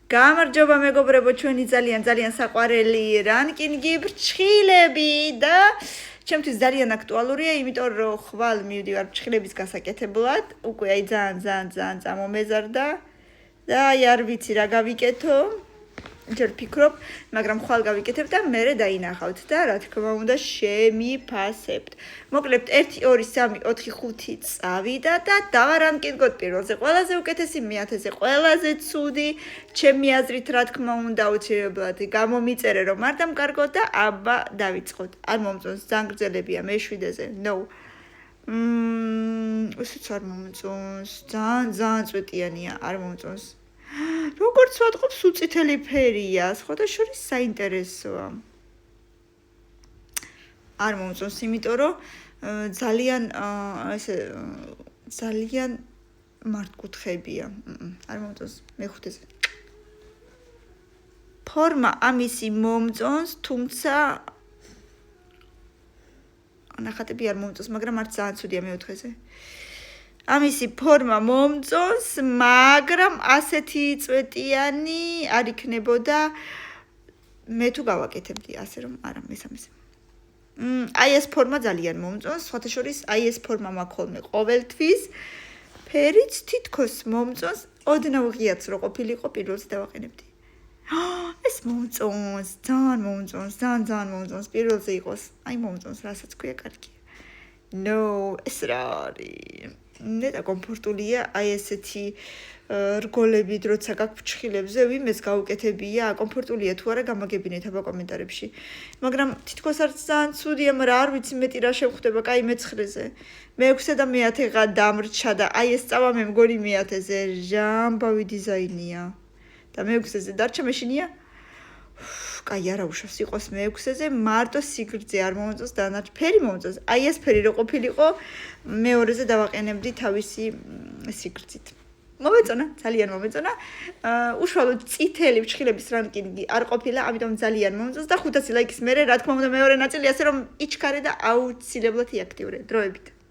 გამარჯობა მეგობრებო, ჩვენი ძალიან საყვარელი რანკინგი ბრჩხილები და ჩემთვის ძალიან აქტუალურია, იმიტომ რომ ხვალ მივდივარ ბრჩხილების გასაკეთებლად, უკვე აი ძალიან წამომეზარდა და აი არ ვიცი რა გავიკეთო. ჯერ ფიქრობ, მაგრამ ხვალ გავიკეთებ და მერე დაინახავთ და რა თქმა უნდა შემიფასებთ. მოკლებთ 1 2 3 4 5 წავიდა და დავარანკინგოთ პირველზე. ყველაზე უკეთესი, მე-1000-ზე ყველაზე ცუდი, ჩემი აზრით რა თქმა უნდა აუცილებლად გამომიწერე რომ არ დამკარგოთ და აბა დავიწყოთ. არ მომწონს ძანგრძელებია მე-7-ზე. No. ისიც არ მომწონს. ძალიან წვეტიანია, არ მომწონს. როგორც ვატყობს უწითელი ფერია, სხვათა შორის საინტერესოა. არ მომწონს, იმიტომ რომ ძალიან მართკუთხებია. არ მომწონს მე-5-ზე. ფორმა ამისი მომწონს, თუმცა ნახატები არ მომწონს, მაგრამ არც ძალიან ცუდია მე-4-ზე. ამისი ფორმა მომწონს, მაგრამ ასეთი წვეტიანი არ იქნებოდა. მე თუ გავაკეთებდი ასე რომ არა მესამეზე. აი ეს ფორმა ძალიან მომწონს, სხვათა შორის აი ეს ფორმა მაქვს ხოლმე ყოველთვის. ფერიც თითქოს მომწონს, ოდნავ ღიაც რო ყოფილიყო პირველზე დავაყენებდი. ეს მომწონს, ძალიან მომწონს, პირველზე იყოს. აი მომწონს, რასაც ქვია კარგი. No, ეს რა არის? ნეტა კომფორტულია, აი ესეთი რგოლებით, როცა გაქვს ფრჩხილებზე, ვიმეს გაუკეთებია, კომფორტულია თუ არა, გამაგებინეთ აბა კომენტარებში. მაგრამ თითქოს არც ძალიან ცუდია, მაგრამ არ ვიცი მეტი რა შევხვდება, კაი მე-9-ზე. მე-6 და მე-10 დამრჩა და აი ეს წავა მე მგონი მე-10-ზე, ჟამბავი დიზაინია. და მე-6-ზე დარჩა მეშინია? კაი არა უშავს იყოს მე-6-ზე, მარტო სიგრძე არ მომწონს და ფერი მომწონს. აი ეს ფერი რო ყოფილიყო, მე-2-ზე დავაყენებდი თავისი სიგრძით. მომეწონა, ძალიან მომეწონა. უშუალოდ წითელი ფრჩხილების რანკინგი არ ყოფილა, ამიტომ ძალიან მომწონს და 500 ლაიქის მერე, რა თქმა უნდა, მეორე ნაწილი ასე რომ იჩქარე და აუცილებლად იაქტიურე დროებით.